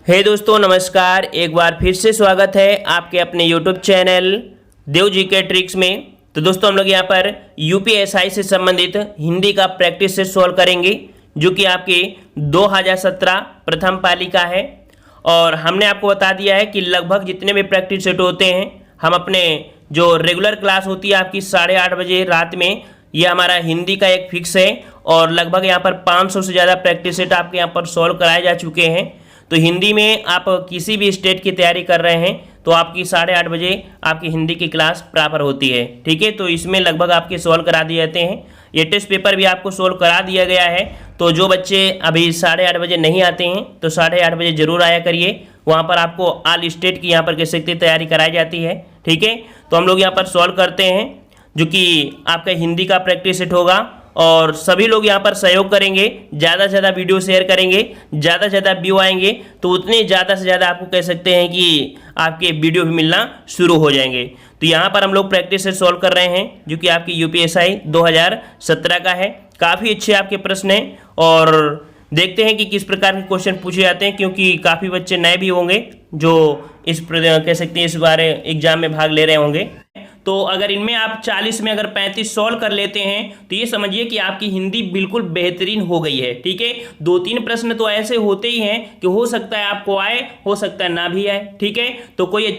दोस्तों नमस्कार। एक बार फिर से स्वागत है आपके अपने YouTube चैनल देव जी के ट्रिक्स में। तो दोस्तों हम लोग यहाँ पर यूपीएसआई से संबंधित हिंदी का प्रैक्टिस सेट सॉल्व करेंगे जो कि आपके 2017 प्रथम पाली का है। और हमने आपको बता दिया है कि लगभग जितने भी प्रैक्टिस सेट होते हैं हम अपने जो रेगुलर क्लास होती है आपकी 8:30 बजे रात में, ये हमारा हिंदी का एक फिक्स है। और लगभग यहाँ पर 500 से ज़्यादा प्रैक्टिस सेट आपके यहाँ पर सॉल्व कराए जा चुके हैं। तो हिंदी में आप किसी भी स्टेट की तैयारी कर रहे हैं तो आपकी 8:30 बजे आपकी हिंदी की क्लास प्रॉपर होती है। ठीक है, तो इसमें लगभग आपके सॉल्व करा दिए जाते हैं। ये टेस्ट पेपर भी आपको सॉल्व करा दिया गया है। तो जो बच्चे अभी 8:30 बजे नहीं आते हैं तो 8:30 बजे जरूर आया करिए। वहाँ पर आपको ऑल स्टेट की यहाँ पर कह सकते तैयारी कराई जाती है। ठीक है, तो हम लोग यहाँ पर सॉल्व करते हैं जो कि आपका हिंदी का प्रैक्टिस सेट होगा। और सभी लोग यहाँ पर सहयोग करेंगे, ज़्यादा से ज़्यादा वीडियो शेयर करेंगे, ज़्यादा से ज़्यादा व्यू आएंगे तो उतने ज़्यादा से ज़्यादा आपको कह सकते हैं कि आपके वीडियो भी मिलना शुरू हो जाएंगे। तो यहाँ पर हम लोग प्रैक्टिस से सॉल्व कर रहे हैं जो कि आपकी यूपीएसआई 2017 का है। काफ़ी अच्छे आपके प्रश्न हैं और देखते हैं कि किस प्रकार के क्वेश्चन पूछे जाते हैं, क्योंकि काफ़ी बच्चे नए भी होंगे जो इस कह सकते हैं इस बार एग्जाम में भाग ले रहे होंगे। तो अगर इनमें आप 40 में अगर 35 सॉल्व कर लेते हैं तो ये समझिए कि आपकी हिंदी बिल्कुल बेहतरीन हो गई है। ठीक है, 2-3 प्रश्न तो ऐसे होते ही हैं कि हो सकता है आपको आए, हो सकता है ना भी आए। ठीक है, तो कोई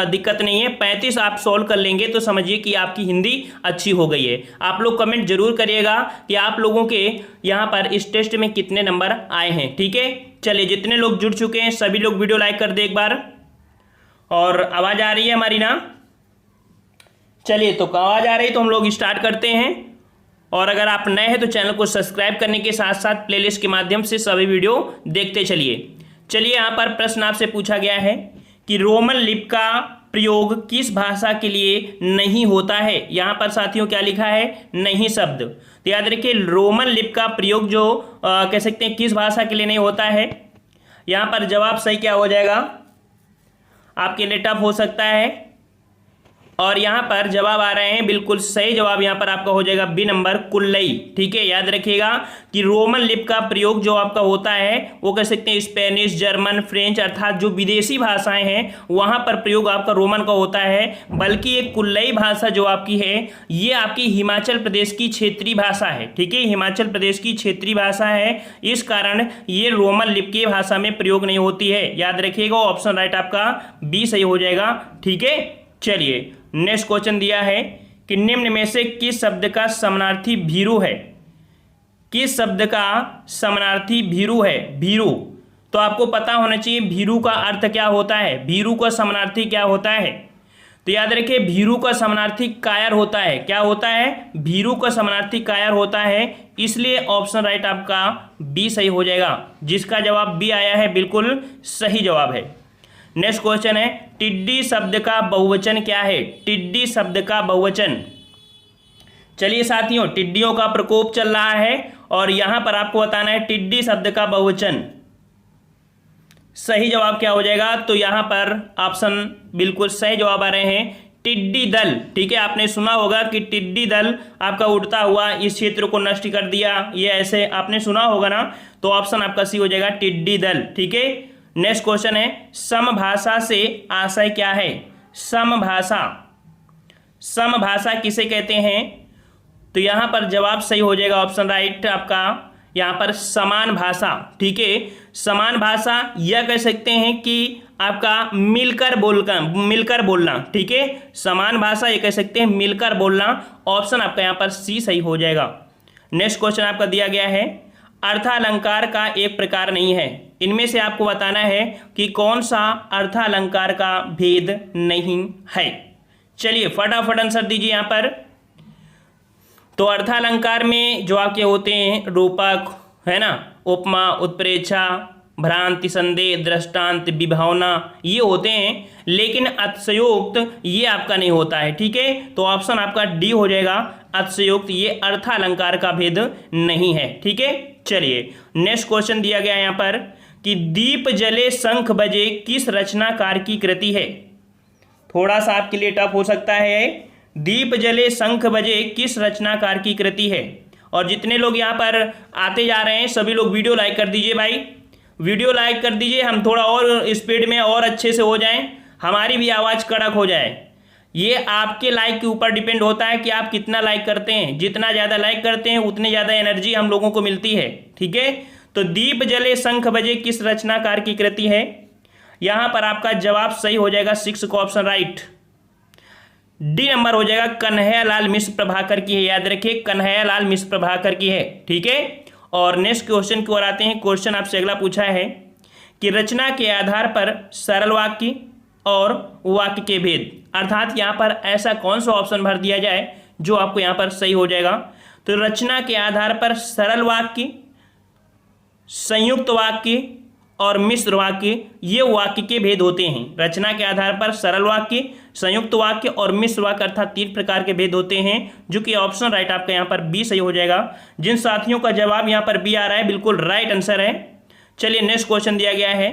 दिक्कत नहीं है। 35 आप सॉल्व कर लेंगे तो समझिए कि आपकी हिंदी अच्छी हो गई है। आप लोग कमेंट जरूर करिएगा कि आप लोगों के यहाँ पर इस टेस्ट में कितने नंबर आए हैं। ठीक है, चलिए जितने लोग जुड़ चुके हैं सभी लोग वीडियो लाइक कर दे एक बार। और आवाज़ आ रही है हमारी ना? चलिए, तो आवाज़ आ रही तो हम लोग स्टार्ट करते हैं। और अगर आप नए हैं तो चैनल को सब्सक्राइब करने के साथ साथ प्लेलिस्ट के माध्यम से सभी वीडियो देखते चलिए। यहाँ पर प्रश्न आपसे पूछा गया है कि रोमन लिपि का प्रयोग किस भाषा के लिए नहीं होता है। यहाँ पर साथियों क्या लिखा है? नहीं शब्द। तो याद रखिए रोमन लिपि का प्रयोग जो कह सकते हैं किस भाषा के लिए नहीं होता है। यहाँ पर जवाब सही क्या हो जाएगा? आपके लिए टफ हो सकता है। और यहाँ पर जवाब आ रहे हैं बिल्कुल सही जवाब यहाँ पर आपका हो जाएगा बी नंबर, कुल्लई। ठीक है, याद रखिएगा कि रोमन लिपि का प्रयोग जो आपका होता है वो कह सकते हैं स्पेनिश, जर्मन, फ्रेंच अर्थात जो विदेशी भाषाएं हैं वहाँ पर प्रयोग आपका रोमन का होता है। बल्कि एक कुल्लई भाषा जो आपकी है ये आपकी हिमाचल प्रदेश की क्षेत्रीय भाषा है। ठीक है, हिमाचल प्रदेश की क्षेत्रीय भाषा है, इस कारण ये रोमन लिपि की भाषा में प्रयोग नहीं होती है। याद रखिएगा ऑप्शन राइट आपका बी सही हो जाएगा। ठीक है, चलिए नेक्स्ट क्वेश्चन दिया है कि निम्न में से किस शब्द का समानार्थी भीरू है। किस शब्द का समानार्थी भीरू है? भीरू तो आपको पता होना चाहिए भीरू का अर्थ क्या होता है, भीरू का समानार्थी क्या होता है। तो याद रखिए भीरू का समानार्थी कायर होता है। क्या होता है? भीरू का समानार्थी कायर होता है। इसलिए ऑप्शन राइट आपका बी सही हो जाएगा। जिसका जवाब बी आया है बिल्कुल सही जवाब है। नेक्स्ट क्वेश्चन है टिड्डी शब्द का बहुवचन क्या है। टिड्डी शब्द का बहुवचन, चलिए साथियों टिड्डियों का प्रकोप चल रहा है और यहां पर आपको बताना है टिड्डी शब्द का बहुवचन। सही जवाब क्या हो जाएगा? तो यहां पर ऑप्शन बिल्कुल सही जवाब आ रहे हैं टिड्डी दल। ठीक है, आपने सुना होगा कि टिड्डी दल आपका उड़ता हुआ इस क्षेत्र को नष्ट कर दिया, ये ऐसे आपने सुना होगा ना। तो ऑप्शन आपका सी हो जाएगा टिड्डी दल। ठीक है, नेक्स्ट क्वेश्चन है समभाषा से आशय क्या है। समभाषा, समभाषा किसे कहते हैं? तो यहां पर जवाब सही हो जाएगा ऑप्शन राइट आपका यहां पर समान भाषा। ठीक है, समान भाषा यह कह सकते हैं कि आपका मिलकर बोलना। ठीक है, समान भाषा ये कह सकते हैं मिलकर बोलना। ऑप्शन आपका यहां पर सी सही हो जाएगा। नेक्स्ट क्वेश्चन आपका दिया गया है अर्थालंकार का एक प्रकार नहीं है। इनमें से आपको बताना है कि कौन सा अर्थालंकार का भेद नहीं है। चलिए फटाफट आंसर दीजिए यहाँ पर। तो अर्थालंकार में जो आपके होते हैं रूपक है ना, उपमा, उत्प्रेक्षा, भ्रांति, संदेह, दृष्टांत, विभावना, ये होते हैं। लेकिन अतिशयोक्त ये आपका नहीं होता है। ठीक है, तो ऑप्शन आपका डी हो जाएगा अतिशयोक्त, ये अर्थालंकार का भेद नहीं है। ठीक है, चलिए नेक्स्ट क्वेश्चन दिया गया यहाँ पर कि दीप जले शंख बजे किस रचनाकार की कृति है। थोड़ा सा आपके लिए टफ हो सकता है। दीप जले शंख बजे किस रचनाकार की कृति है। और जितने लोग यहाँ पर आते जा रहे हैं सभी लोग वीडियो लाइक कर दीजिए भाई। वीडियो लाइक कर दीजिए, हम थोड़ा और स्पीड में और अच्छे से हो जाएं, हमारी भी आवाज़ कड़क हो जाए। ये आपके लाइक के ऊपर डिपेंड होता है कि आप कितना लाइक करते हैं। जितना ज़्यादा लाइक करते हैं उतनी ज़्यादा एनर्जी हम लोगों को मिलती है। ठीक है, तो दीप जले शंख बजे किस रचनाकार की कृति है? यहाँ पर आपका जवाब सही हो जाएगा 6 का ऑप्शन राइट, डी नंबर हो जाएगा, कन्हैयालाल मिश्र प्रभाकर की है। याद रखिए, कन्हैयालाल मिश्र प्रभाकर की है। ठीक है, और नेक्स्ट क्वेश्चन की ओर आते हैं। क्वेश्चन आपसे अगला पूछा है कि रचना के आधार पर सरल वाक्य और वाक्य के भेद, अर्थात यहाँ पर ऐसा कौन सा ऑप्शन भर दिया जाए जो आपको यहाँ पर सही हो जाएगा। तो रचना के आधार पर सरल वाक्य, संयुक्त वाक्य और मिश्र वाक्य, ये वाक्य के भेद होते हैं। रचना के आधार पर सरल वाक्य, संयुक्त वाक्य और मिश्र वाक्य, अर्थात 3 प्रकार के भेद होते हैं, जो कि ऑप्शन राइट आपका यहाँ पर बी सही हो जाएगा। जिन साथियों का जवाब यहाँ पर बी आ रहा है बिल्कुल राइट आंसर है। चलिए नेक्स्ट क्वेश्चन दिया गया है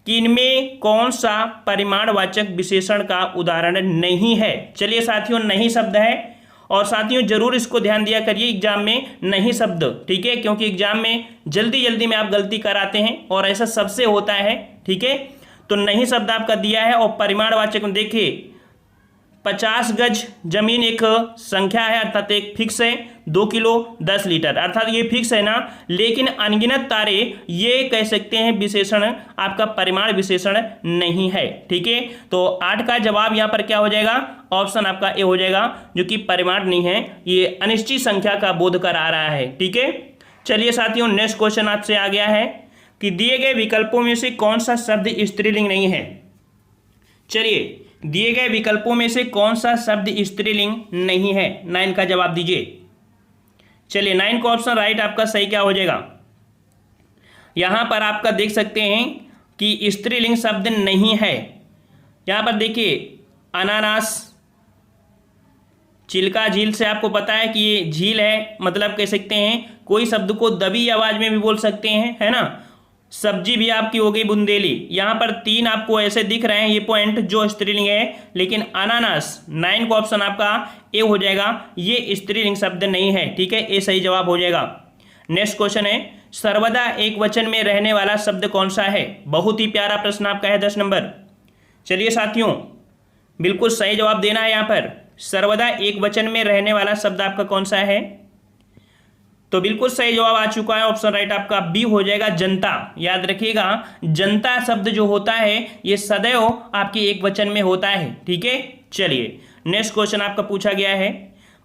कि इनमें कौन सा परिमाणवाचक विशेषण का उदाहरण नहीं है। चलिए साथियों, नहीं शब्द है, और साथियों जरूर इसको ध्यान दिया करिए एग्जाम में, नहीं शब्द। ठीक है, क्योंकि एग्जाम में जल्दी जल्दी में आप गलती कराते हैं और ऐसा सबसे होता है। ठीक है, तो नहीं शब्द आपका दिया है। और परिमाणवाचक में देखिए 50 गज जमीन एक संख्या है, अर्थात एक फिक्स है, 2 किलो 10 लीटर, अर्थात ये फिक्स है ना। लेकिन अनगिनत तारे, ये कह सकते हैं विशेषण आपका परिमाण विशेषण नहीं है। ठीक है, तो 8 का जवाब यहाँ पर क्या हो जाएगा? ऑप्शन आपका ए हो जाएगा, जो कि परिमाण नहीं है, ये अनिश्चित संख्या का बोध करा रहा है। ठीक है, चलिए साथियों नेक्स्ट क्वेश्चन आपसे आ गया है कि दिए गए विकल्पों में से कौन सा शब्द स्त्रीलिंग नहीं है। चलिए, दिए गए विकल्पों में से कौन सा शब्द स्त्रीलिंग नहीं है? 9 का जवाब दीजिए। चलिए 9 का ऑप्शन राइट आपका सही क्या हो जाएगा? यहां पर आपका देख सकते हैं कि स्त्रीलिंग शब्द नहीं है। यहां पर देखिए अनानास, चिल्का झील से आपको पता है कि ये झील है, मतलब कह सकते हैं कोई शब्द को दबी आवाज में भी बोल सकते हैं, है ना। सब्जी भी आपकी हो गई बुंदेली। यहाँ पर 3 आपको ऐसे दिख रहे हैं ये पॉइंट जो स्त्रीलिंग है, लेकिन अनानास 9 का ऑप्शन आपका ए हो जाएगा, ये स्त्रीलिंग शब्द नहीं है। ठीक है, ए सही जवाब हो जाएगा। नेक्स्ट क्वेश्चन है, सर्वदा एक वचन में रहने वाला शब्द कौन सा है? बहुत ही प्यारा प्रश्न आपका है, 10 नंबर। चलिए साथियों बिल्कुल सही जवाब देना है। यहाँ पर सर्वदा एक वचन में रहने वाला शब्द आपका कौन सा है? तो बिल्कुल सही जवाब आ चुका है, ऑप्शन राइट आपका बी हो जाएगा, जनता। याद रखिएगा, जनता शब्द जो होता है ये सदैव आपके एक वचन में होता है। ठीक है, चलिए नेक्स्ट क्वेश्चन आपका पूछा गया है,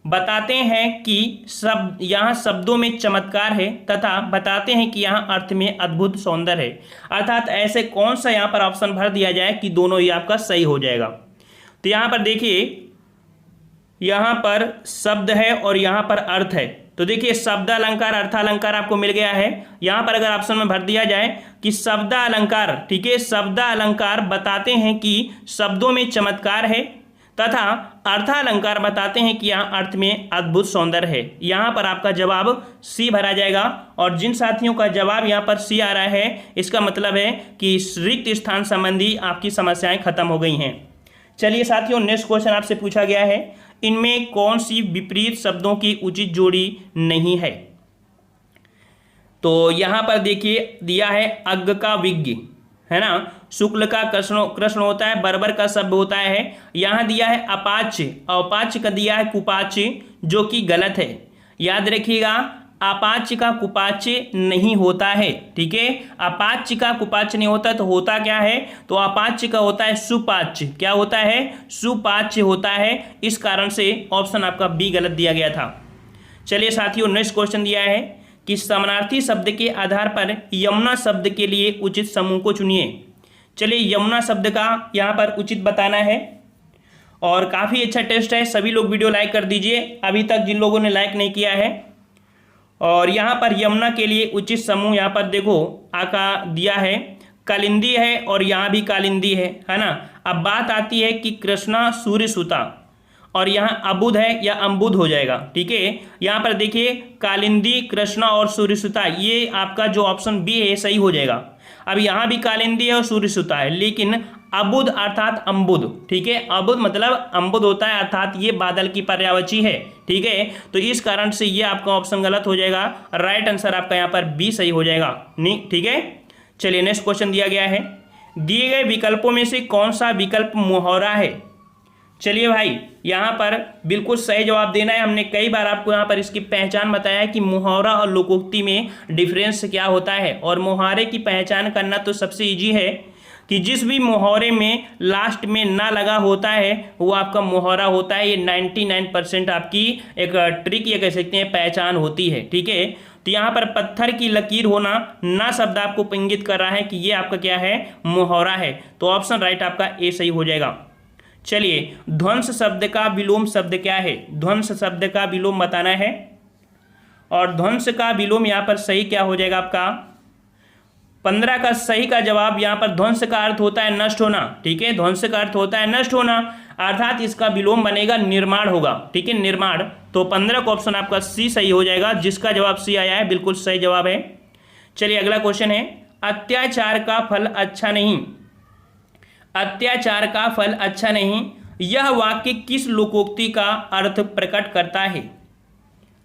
बताते हैं कि शब्द यहाँ शब्दों में चमत्कार है तथा बताते हैं कि यहाँ अर्थ में अद्भुत सौंदर्य है। अर्थात ऐसे कौन सा यहाँ पर ऑप्शन भर दिया जाए कि दोनों ही आपका सही हो जाएगा। तो यहाँ पर देखिए, यहाँ पर शब्द है और यहाँ पर अर्थ है। तो देखिए शब्दालंकार अर्थालंकार आपको मिल गया है। यहाँ पर अगर ऑप्शन में भर दिया जाए कि शब्दालंकार, ठीक है, शब्दालंकार बताते हैं कि शब्दों में चमत्कार है तथा अर्थालंकार बताते हैं कि यहाँ अर्थ में अद्भुत सौंदर्य है। यहाँ पर आपका जवाब सी भरा जाएगा। और जिन साथियों का जवाब यहाँ पर सी आ रहा है, इसका मतलब है कि रिक्त स्थान संबंधी आपकी समस्याएं खत्म हो गई हैं। चलिए साथियों नेक्स्ट क्वेश्चन आपसे पूछा गया है, इनमें कौन सी विपरीत शब्दों की उचित जोड़ी नहीं है? तो यहाँ पर देखिए दिया है अग्ग का विज्ञ, है ना, शुक्ल का कृष्ण होता है, बर्बर का शब्द होता है। यहाँ दिया है अपाच्य, अपाच्य का दिया है कुपाच्य, जो कि गलत है। याद रखिएगा, अपाच्य का कुपाच्य नहीं होता है। ठीक है, अपाच्य का कुपाच्य नहीं होता, तो होता क्या है? तो अपाच्य का होता है सुपाच्य। क्या होता है? सुपाच्य होता है। इस कारण से ऑप्शन आपका बी गलत दिया गया था। चलिए साथियों नेक्स्ट क्वेश्चन दिया है कि समानार्थी शब्द के आधार पर यमुना शब्द के लिए उचित समूह को चुनिए। चलिए यमुना शब्द का यहाँ पर उचित बताना है, और काफ़ी अच्छा टेस्ट है। सभी लोग वीडियो लाइक कर दीजिए, अभी तक जिन लोगों ने लाइक नहीं किया है। और यहाँ पर यमुना के लिए उचित समूह यहाँ पर देखो आका दिया है, कालिंदी है और यहाँ भी कालिंदी है ना। अब बात आती है कि कृष्णा सूर्य सुता, और यहाँ अबुध है या अम्बुद हो जाएगा। ठीक है, यहाँ पर देखिए कालिंदी, कृष्णा और सूर्यसुता, ये आपका जो ऑप्शन बी है सही हो जाएगा। अब यहाँ भी कालिंदी है और सूर्यसुता है, लेकिन अबुध अर्थात अम्बुद। ठीक है, अबुध मतलब अम्बुद होता है, अर्थात ये बादल की पर्यायवाची है। ठीक है, तो इस कारण से ये आपका ऑप्शन गलत हो जाएगा। राइट आंसर आपका यहाँ पर बी सही हो जाएगा। नहीं, ठीक है, चलिए नेक्स्ट क्वेश्चन दिया गया है, दिए गए विकल्पों में से कौन सा विकल्प मुहावरा है। चलिए भाई यहाँ पर बिल्कुल सही जवाब देना है। हमने कई बार आपको यहाँ पर इसकी पहचान बताया है कि मुहावरा और लोकोक्ति में डिफरेंस क्या होता है। और मुहावरे की पहचान करना तो सबसे इजी है कि जिस भी मुहावरे में लास्ट में ना लगा होता है वो आपका मुहावरा होता है। ये 99% आपकी एक ट्रिक ये कह सकते हैं पहचान होती है, ठीक है। तो यहाँ पर पत्थर की लकीर होना ना शब्द आपको इंगित कर रहा है कि ये आपका क्या है, मुहावरा है। तो ऑप्शन राइट आपका ए सही हो जाएगा। चलिए ध्वंस शब्द का विलोम शब्द क्या है, ध्वंस शब्द का विलोम बताना है। और ध्वंस का विलोम यहाँ पर सही क्या हो जाएगा आपका 15 का सही का जवाब। यहाँ पर ध्वंस का अर्थ होता है नष्ट होना, ठीक है। ध्वंस का अर्थ होता है नष्ट होना, अर्थात इसका विलोम बनेगा निर्माण होगा, ठीक है, निर्माण। तो 15 का ऑप्शन आपका सी सही हो जाएगा, जिसका जवाब सी आया है बिल्कुल सही जवाब है। चलिए अगला क्वेश्चन है, अत्याचार का फल अच्छा नहीं, अत्याचार का फल अच्छा नहीं, यह वाक्य किस लोकोक्ति का अर्थ प्रकट करता है।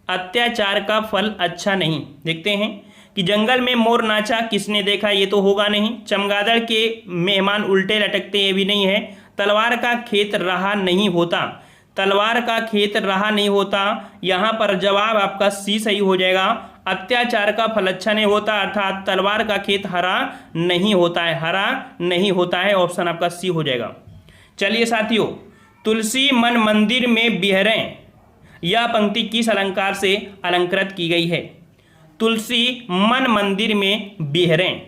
अत्याचार का फल अच्छा नहीं, देखते हैं कि जंगल में मोर नाचा किसने देखा, ये तो होगा नहीं। चमगादड़ के मेहमान उल्टे लटकते, ये भी नहीं है। तलवार का खेत रहा नहीं होता, तलवार का खेत रहा नहीं होता, यहाँ पर जवाब आपका सी सही हो जाएगा। अत्याचार का फल अच्छा नहीं होता अर्थात तलवार का खेत हरा नहीं होता है, हरा नहीं होता है, ऑप्शन आपका सी हो जाएगा। चलिए साथियों, तुलसी मन मंदिर में बिहरें, यह पंक्ति किस अलंकार से अलंकृत की गई है। तुलसी मन मंदिर में बिहरें,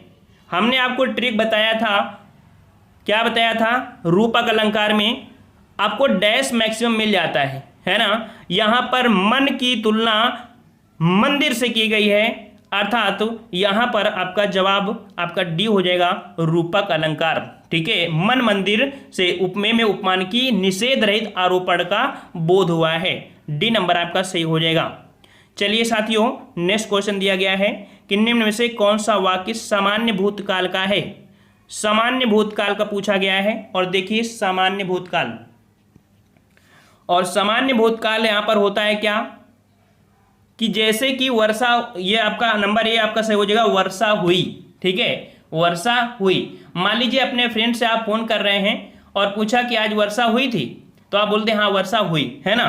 हमने आपको ट्रिक बताया था, क्या बताया था, रूपक अलंकार में आपको डैश मैक्सिमम मिल जाता है ना। यहाँ पर मन की तुलना मंदिर से की गई है, अर्थात यहाँ पर आपका जवाब आपका डी हो जाएगा, रूपक अलंकार, ठीक है। मन मंदिर से उपमेय में उपमान की निषेध रहित आरोपण का बोध हुआ है, डी नंबर आपका सही हो जाएगा। चलिए साथियों, नेक्स्ट क्वेश्चन दिया गया है कि निम्न में से कौन सा वाक्य सामान्य भूतकाल का है। सामान्य भूतकाल का पूछा गया है, और देखिए सामान्य भूतकाल, और सामान्य भूतकाल यहां पर होता है क्या कि जैसे कि वर्षा, ये आपका नंबर ए आपका सही हो जाएगा, वर्षा हुई, ठीक है, वर्षा हुई। मान लीजिए अपने फ्रेंड से आप फोन कर रहे हैं और पूछा कि आज वर्षा हुई थी, तो आप बोलते हैं हाँ वर्षा हुई, है ना।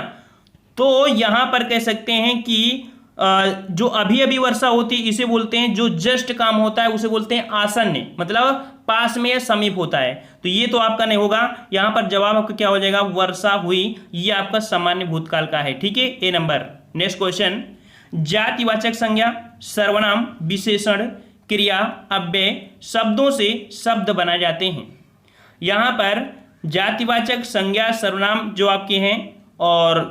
तो यहां पर कह सकते हैं कि जो अभी अभी वर्षा होती है इसे बोलते हैं, जो जस्ट काम होता है उसे बोलते हैं आसन्न, मतलब पास में या समीप होता है। तो ये तो आपका नहीं होगा, यहां पर जवाब आपका क्या हो जाएगा, वर्षा हुई, ये आपका सामान्य भूतकाल का है, ठीक है, ए नंबर। नेक्स्ट क्वेश्चन, जातिवाचक संज्ञा, सर्वनाम, विशेषण, क्रिया, अव्यय शब्दों से शब्द बनाए जाते हैं। यहां पर जातिवाचक संज्ञा सर्वनाम जो आपके हैं और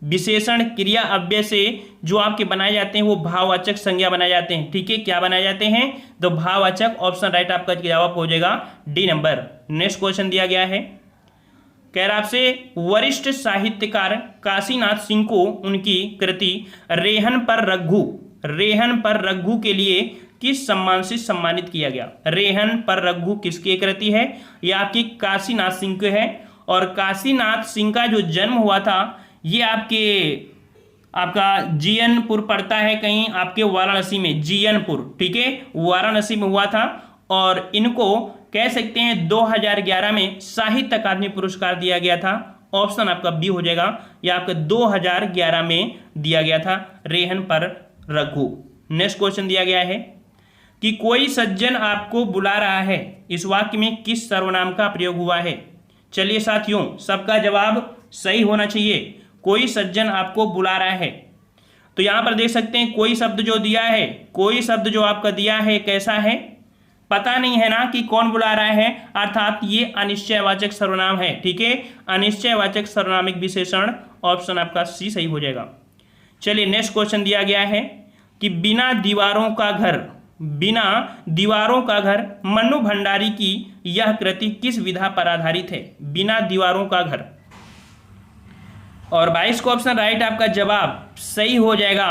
विशेषण क्रिया अव्यय से जो आपके बनाए जाते हैं वो भाववाचक संज्ञा बनाए जाते हैं, ठीक है। क्या बनाए जाते हैं, तो भाववाचक, ऑप्शन राइट आपका जवाब हो जाएगा डी नंबर। नेक्स्ट क्वेश्चन दिया गया है, कह रहा आपसे वरिष्ठ साहित्यकार काशीनाथ सिंह को उनकी कृति रेहन पर रघु, रेहन पर रघु के लिए किस सम्मान से सम्मानित किया गया। रेहन पर रघु किसकी कृति है, यह आपकी काशीनाथ सिंह के है। और काशीनाथ सिंह का जो जन्म हुआ था ये आपका जीयनपुर पड़ता है कहीं आपके वाराणसी में, जीयनपुर, ठीक है, वाराणसी में हुआ था। और इनको कह सकते हैं 2011 में साहित्य अकादमी पुरस्कार दिया गया था, ऑप्शन आपका बी हो जाएगा, यह आपका 2011 में दिया गया था, रेहन पर रघु। नेक्स्ट क्वेश्चन दिया गया है कि कोई सज्जन आपको बुला रहा है, इस वाक्य में किस सर्वनाम का प्रयोग हुआ है। चलिए साथियों, सबका जवाब सही होना चाहिए। कोई सज्जन आपको बुला रहा है, तो यहां पर देख सकते हैं कोई शब्द जो दिया है, कोई शब्द जो आपका दिया है कैसा है, पता नहीं है ना कि कौन बुला रहा है, अर्थात ये अनिश्चयवाचक सर्वनाम है, ठीक है, अनिश्चयवाचक सर्वनामिक विशेषण, ऑप्शन आपका सी सही हो जाएगा। चलिए नेक्स्ट क्वेश्चन दिया गया है कि बिना दीवारों का घर, बिना दीवारों का घर, मनु भंडारी की यह कृति किस विधा पर आधारित है। बिना दीवारों का घर, और 22 का ऑप्शन राइट आपका जवाब सही हो जाएगा।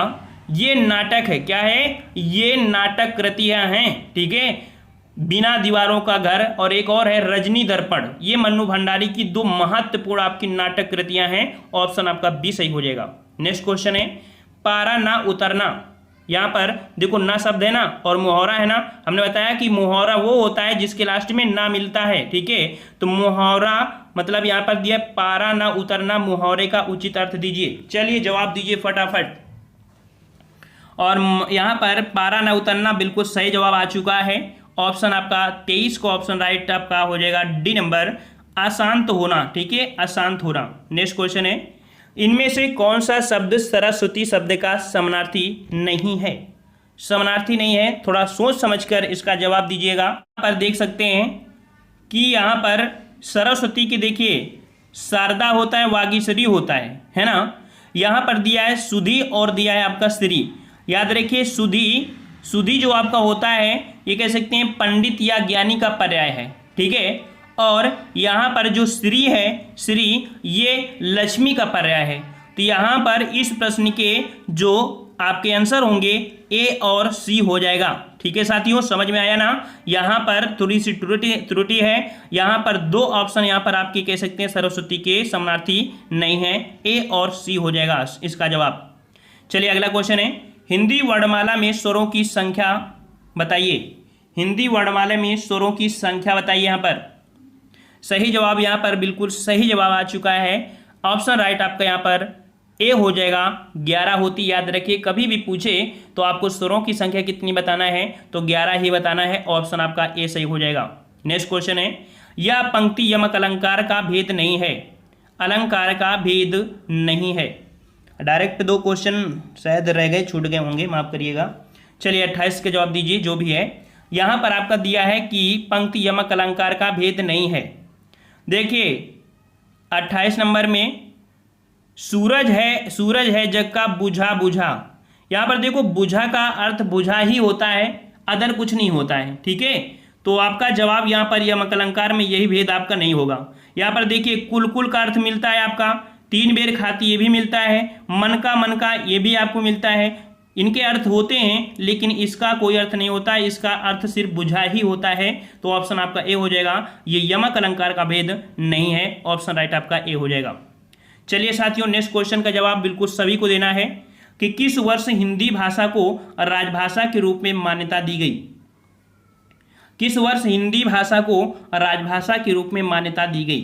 ये नाटक है, क्या है, ये नाटक कृतियां हैं, ठीक है, बिना दीवारों का घर, और एक और है रजनी दर्पण, ये मन्नू भंडारी की दो महत्वपूर्ण आपकी नाटक कृतियां हैं, ऑप्शन आपका बी सही हो जाएगा। नेक्स्ट क्वेश्चन है, पारा ना उतरना, यहाँ पर देखो ना शब्द है ना और मुहावरा है ना, हमने बताया कि मुहावरा वो होता है जिसके लास्ट में ना मिलता है, ठीक है। तो मुहावरा मतलब यहाँ पर दिया पारा ना उतरना, मुहावरे का उचित अर्थ दीजिए। चलिए जवाब दीजिए फटाफट। और यहाँ पर पारा ना उतरना बिल्कुल सही जवाब आ चुका है। ऑप्शन आपका 23 को ऑप्शन राइट आपका हो जाएगा डी नंबर, अशांत होना, ठीक है, अशांत होना। नेक्स्ट क्वेश्चन है, इनमें से कौन सा शब्द सरस्वती शब्द का समानार्थी नहीं है? समानार्थी नहीं है, थोड़ा सोच समझकर इसका जवाब दीजिएगा। यहाँ पर देख सकते हैं कि यहाँ पर सरस्वती की देखिए शारदा होता है, वागीश्वरी होता है ना। यहाँ पर दिया है सुधी और दिया है आपका श्री। याद रखिए सुधी जो आपका होता है ये कह सकते हैं पंडित या ज्ञानी का पर्याय है, ठीक है। और यहाँ पर जो श्री है, श्री ये लक्ष्मी का पर्याय है। तो यहाँ पर इस प्रश्न के जो आपके आंसर होंगे ए और सी हो जाएगा, ठीक है साथियों, समझ में आया ना। यहाँ पर थोड़ी सी त्रुटि है, यहाँ पर दो ऑप्शन यहाँ पर आपके कह सकते हैं सरस्वती के समानार्थी नहीं है, ए और सी हो जाएगा इसका जवाब। चलिए अगला क्वेश्चन है, हिंदी वर्णमाला में स्वरों की संख्या बताइए। हिंदी वर्णमाला में स्वरों की संख्या बताइए। यहाँ पर सही जवाब यहाँ पर बिल्कुल सही जवाब आ चुका है। ऑप्शन राइट आपका यहाँ पर ए हो जाएगा, 11 होती। याद रखिए कभी भी पूछे तो आपको स्वरों की संख्या कितनी बताना है तो 11 ही बताना है। ऑप्शन आपका ए सही हो जाएगा। नेक्स्ट क्वेश्चन है, यह पंक्ति यमक अलंकार का भेद नहीं है। अलंकार का भेद नहीं है। डायरेक्ट दो क्वेश्चन शायद रह गए, छूट गए होंगे, माफ करिएगा। चलिए 28 के जवाब दीजिए जो भी है। यहाँ पर आपका दिया है कि पंक्ति यमक अलंकार का भेद नहीं है। देखिए 28 नंबर में सूरज है जग का बुझा बुझा। यहाँ पर देखो बुझा का अर्थ बुझा ही होता है, अदर कुछ नहीं होता है, ठीक है। तो आपका जवाब यहाँ पर यमक अलंकार में यही भेद आपका नहीं होगा। यहाँ पर देखिए कुल का अर्थ मिलता है आपका, 3 बेर खाती ये भी मिलता है, मन का ये भी आपको मिलता है। इनके अर्थ होते हैं लेकिन इसका कोई अर्थ नहीं होता है, इसका अर्थ सिर्फ बुझा ही होता है। तो ऑप्शन आपका ए हो जाएगा, ये यमक अलंकार का भेद नहीं है। ऑप्शन राइट आपका ए हो जाएगा। चलिए साथियों नेक्स्ट क्वेश्चन का जवाब बिल्कुल सभी को देना है कि किस वर्ष हिंदी भाषा को राजभाषा के रूप में मान्यता दी गई। किस वर्ष हिंदी भाषा को राजभाषा के रूप में मान्यता दी गई?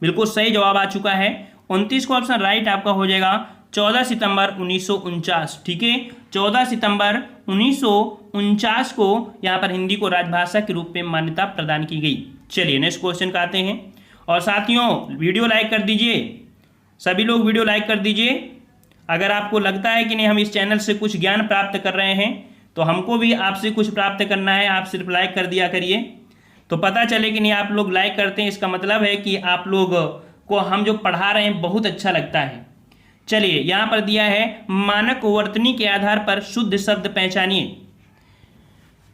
बिल्कुल सही जवाब आ चुका है। 29 को ऑप्शन राइट आपका हो जाएगा 14 सितंबर 1949, ठीक है। 14 सितंबर 1949 को यहाँ पर हिंदी को राजभाषा के रूप में मान्यता प्रदान की गई। चलिए नेक्स्ट क्वेश्चन का आते हैं। और साथियों वीडियो लाइक कर दीजिए, सभी लोग वीडियो लाइक कर दीजिए। अगर आपको लगता है कि नहीं हम इस चैनल से कुछ ज्ञान प्राप्त कर रहे हैं तो हमको भी आपसे कुछ प्राप्त करना है, आप सिर्फ लाइक कर दिया करिए तो पता चले कि नहीं आप लोग लाइक करते हैं, इसका मतलब है कि आप लोग को हम जो पढ़ा रहे हैं बहुत अच्छा लगता है। चलिए यहाँ पर दिया है मानक वर्तनी के आधार पर शुद्ध शब्द पहचानिए।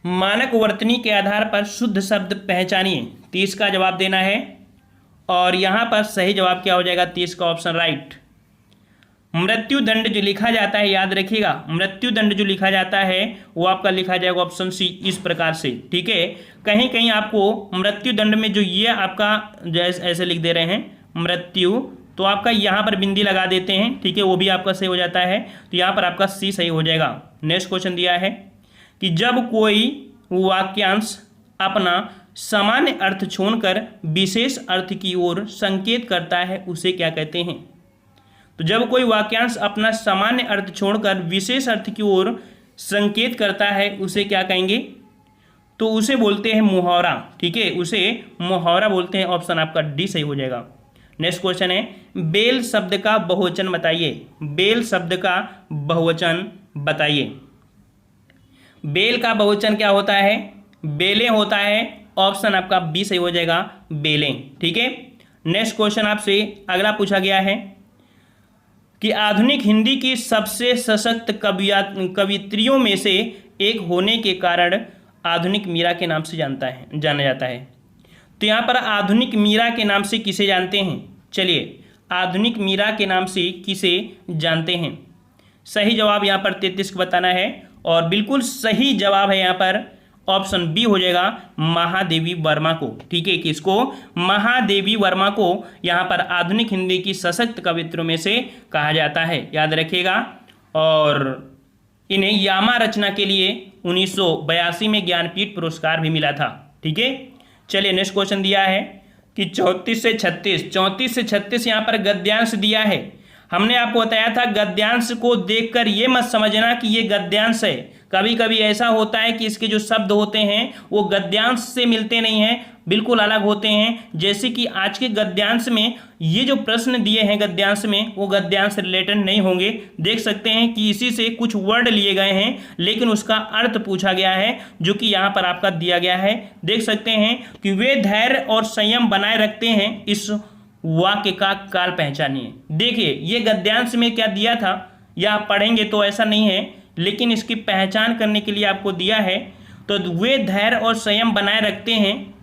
मानक वर्तनी के आधार पर शुद्ध शब्द पहचानिए, 30 का जवाब देना है। और यहाँ पर सही जवाब क्या हो जाएगा? 30 का ऑप्शन राइट। मृत्यु दंड जो लिखा जाता है, याद रखिएगा मृत्यु दंड जो लिखा जाता है वो आपका लिखा जाएगा ऑप्शन सी इस प्रकार से, ठीक है। कहीं कहीं आपको मृत्यु दंड में जो ये आपका जैसे ऐसे लिख दे रहे हैं मृत्यु, तो आपका यहाँ पर बिंदी लगा देते हैं, ठीक है, वो भी आपका सही हो जाता है। तो यहाँ पर आपका सी सही हो जाएगा। नेक्स्ट क्वेश्चन दिया है कि जब कोई वाक्यांश अपना सामान्य अर्थ छोड़कर विशेष अर्थ की ओर संकेत करता है उसे क्या कहते हैं? तो जब कोई वाक्यांश अपना सामान्य अर्थ छोड़कर विशेष अर्थ की ओर संकेत करता है उसे क्या कहेंगे? तो उसे बोलते हैं मुहावरा, ठीक है, उसे मुहावरा बोलते हैं। ऑप्शन आपका डी सही हो जाएगा। नेक्स्ट क्वेश्चन है बेल शब्द का बहुवचन बताइए। बेल शब्द का बहुवचन बताइए। बेल का बहुवचन क्या होता है? बेलें होता है। ऑप्शन आपका बी सही हो जाएगा, बेलें, ठीक है। नेक्स्ट क्वेश्चन आपसे अगला पूछा गया है कि आधुनिक हिंदी की सबसे सशक्त कवियत्रियों में से एक होने के कारण आधुनिक मीरा के नाम से जाना जाता है। तो यहाँ पर आधुनिक मीरा के नाम से किसे जानते हैं? चलिए आधुनिक मीरा के नाम से किसे जानते हैं? सही जवाब यहाँ पर 33 को बताना है और बिल्कुल सही जवाब है यहाँ पर ऑप्शन बी हो जाएगा, महादेवी वर्मा को, ठीक है। किसको? महादेवी वर्मा को यहाँ पर आधुनिक हिंदी की सशक्त कवित्रों में से कहा जाता है, याद रखिएगा। और इन्हें यामा रचना के लिए 1982 में ज्ञानपीठ पुरस्कार भी मिला था। ठीक है, चलिए नेक्स्ट क्वेश्चन दिया है कि 34 से 36 यहाँ पर गद्यांश दिया है। हमने आपको बताया था गद्यांश को देखकर ये मत समझना कि ये गद्यांश है। कभी कभी ऐसा होता है कि इसके जो शब्द होते हैं वो गद्यांश से मिलते नहीं हैं, बिल्कुल अलग होते हैं। जैसे कि आज के गद्यांश में ये जो प्रश्न दिए हैं गद्यांश में, वो गद्यांश रिलेटेड नहीं होंगे। देख सकते हैं कि इसी से कुछ वर्ड लिए गए हैं लेकिन उसका अर्थ पूछा गया है, जो कि यहाँ पर आपका दिया गया है। देख सकते हैं कि वे धैर्य और संयम बनाए रखते हैं, इस वाक्य का काल पहचानिए। देखिए ये गद्यांश में क्या दिया था, या आप पढ़ेंगे तो ऐसा नहीं है, लेकिन इसकी पहचान करने के लिए आपको दिया है। तो वे धैर्य और संयम बनाए रखते हैं,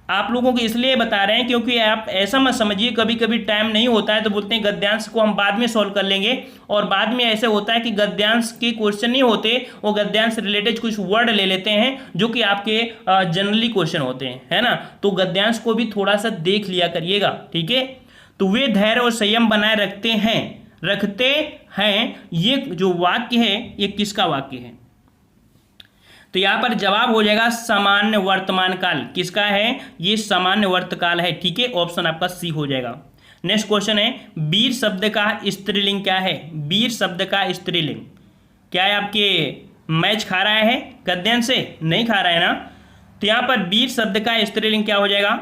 आप लोगों को इसलिए बता रहे हैं क्योंकि आप ऐसा मत समझिए कभी कभी टाइम नहीं होता है तो बोलते हैं गद्यांश को हम बाद में सॉल्व कर लेंगे, और बाद में ऐसे होता है कि गद्यांश के क्वेश्चन नहीं होते, वो गद्यांश रिलेटेड कुछ वर्ड ले लेते हैं जो कि आपके जनरली क्वेश्चन होते हैं, है ना। तो गद्यांश को भी थोड़ा सा देख लिया करिएगा। ठीक है, तो वे धैर्य और संयम बनाए रखते हैं, ये जो वाक्य है ये किसका वाक्य है? तो यहां पर जवाब हो जाएगा सामान्य वर्तमान काल। किसका है? ये सामान्य वर्तकाल है। ठीक है, ऑप्शन आपका सी हो जाएगा। नेक्स्ट क्वेश्चन है वीर शब्द का स्त्रीलिंग क्या है? वीर शब्द का स्त्रीलिंग क्या है? आपके मैच खा रहा है गद्यांश से? नहीं खा रहा है ना। तो यहां पर वीर शब्द का स्त्रीलिंग क्या हो जाएगा?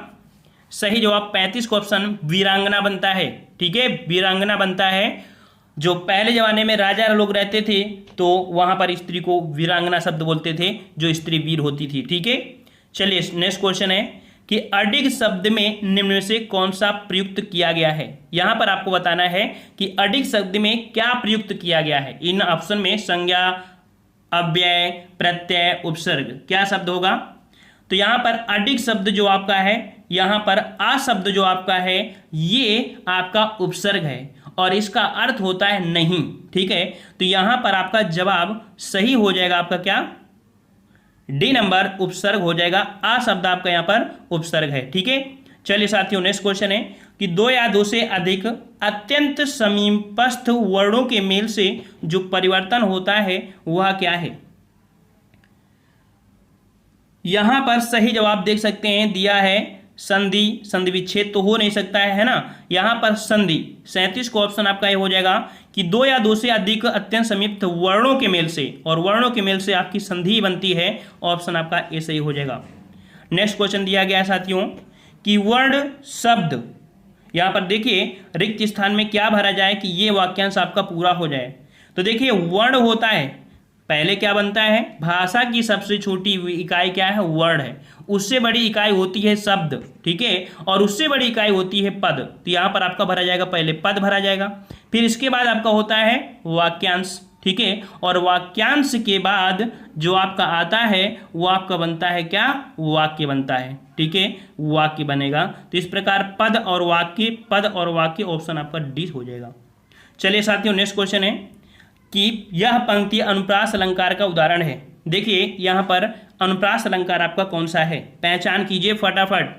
सही जवाब 35 का ऑप्शन वीरांगना बनता है। ठीक है, वीरांगना बनता है। जो पहले जमाने में राजा लोग रहते थे तो वहां पर स्त्री को वीरांगना शब्द बोलते थे, जो स्त्री वीर होती थी। ठीक है, चलिए नेक्स्ट क्वेश्चन है कि अडिग शब्द में निम्न में से कौन सा प्रयुक्त किया गया है? यहां पर आपको बताना है कि अडिग शब्द में क्या प्रयुक्त किया गया है। इन ऑप्शन में संज्ञा, अव्यय, प्रत्यय, उपसर्ग, क्या शब्द होगा? तो यहां पर अडिग शब्द जो आपका है, यहां पर आ शब्द जो आपका है, ये आपका उपसर्ग है और इसका अर्थ होता है नहीं। ठीक है, तो यहां पर आपका जवाब सही हो जाएगा आपका क्या? डी नंबर, उपसर्ग हो जाएगा। आ शब्द आपका यहां पर उपसर्ग है। ठीक है, चलिए साथियों नेक्स्ट क्वेश्चन है कि दो या दो से अधिक अत्यंत समीपस्थ वर्णों के मेल से जो परिवर्तन होता है वह क्या है? यहां पर सही जवाब देख सकते हैं दिया है संधि। संधि विच्छेद तो हो नहीं सकता है ना। यहां पर संधि 37 को ऑप्शन आपका ये हो जाएगा कि दो या दो से अधिक अत्यंत समीप वर्णों के मेल से, और वर्णों के मेल से आपकी संधि बनती है। ऑप्शन आपका ए सही हो जाएगा। नेक्स्ट क्वेश्चन दिया गया है साथियों कि वर्ण शब्द, यहां पर देखिए रिक्त स्थान में क्या भरा जाए कि ये वाक्यांश आपका पूरा हो जाए। तो देखिए वर्ण होता है, पहले क्या बनता है? भाषा की सबसे छोटी इकाई क्या है? वर्ण है। उससे बड़ी इकाई होती है शब्द। ठीक है, और उससे बड़ी इकाई होती है पद। तो यहां पर आपका भरा जाएगा, पहले पद भरा जाएगा, फिर इसके बाद आपका होता है वाक्यांश। ठीक है, और वाक्यांश के बाद जो आपका आता है वो आपका बनता है क्या? वाक्य बनता है। ठीक है, वाक्य बनेगा। तो इस प्रकार पद और वाक्य, पद और वाक्य, ऑप्शन आपका डी हो जाएगा। चलिए साथियों नेक्स्ट क्वेश्चन है कि यह पंक्ति अनुप्रास अलंकार का उदाहरण है। देखिए यहां पर अनुप्रास अलंकार आपका कौन सा है? पहचान कीजिए फटाफट।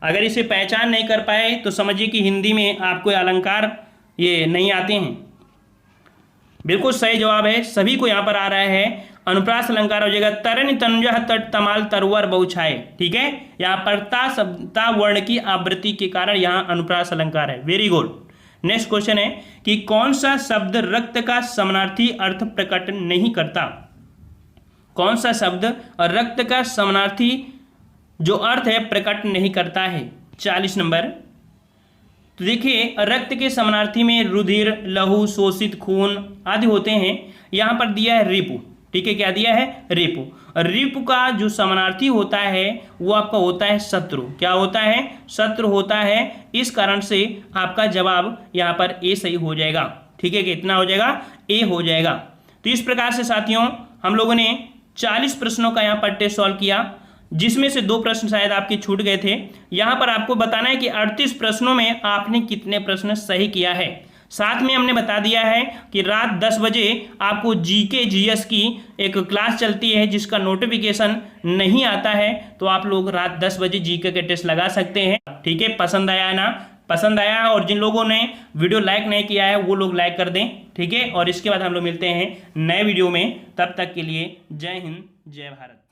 अगर इसे पहचान नहीं कर पाए तो समझिए कि हिंदी में आपको अलंकार ये नहीं आते हैं। बिल्कुल सही जवाब है, सभी को यहां पर आ रहा है। अनुप्रास अलंकार हो जाएगा तरन तनुजह तट तमाल तरवर बहुछाए। ठीक है, यहां पर ता वर्ण की आवृत्ति के कारण यहां अनुप्रास अलंकार है। Very good. नेक्स्ट क्वेश्चन है कि कौन सा शब्द रक्त का समानार्थी अर्थ प्रकट नहीं करता? कौन सा शब्द रक्त का समानार्थी जो अर्थ है प्रकट नहीं करता है? 40 नंबर। तो देखिए रक्त के समानार्थी में रुधिर, लहू, शोषित खून आदि होते हैं। यहां पर दिया है रिपु। ठीक है, क्या दिया है? रिपु। रिपु का जो समानार्थी होता है वो आपका होता है शत्रु। क्या होता है? शत्रु होता है। इस कारण से आपका जवाब यहाँ पर ए सही हो जाएगा। ठीक है, कितना हो जाएगा? ए हो जाएगा। तो इस प्रकार से साथियों हम लोगों ने 40 प्रश्नों का यहाँ पर टेस्ट सॉल्व किया, जिसमें से 2 प्रश्न शायद आपके छूट गए थे। यहाँ पर आपको बताना है कि 38 प्रश्नों में आपने कितने प्रश्न सही किया है। साथ में हमने बता दिया है कि रात 10 बजे आपको जीके जीएस की एक क्लास चलती है जिसका नोटिफिकेशन नहीं आता है, तो आप लोग रात 10 बजे जीके के टेस्ट लगा सकते हैं। ठीक है, पसंद आया ना पसंद आया है, और जिन लोगों ने वीडियो लाइक नहीं किया है वो लोग लाइक कर दें, ठीक है। और इसके बाद हम लोग मिलते हैं नए वीडियो में, तब तक के लिए जय हिंद जय भारत।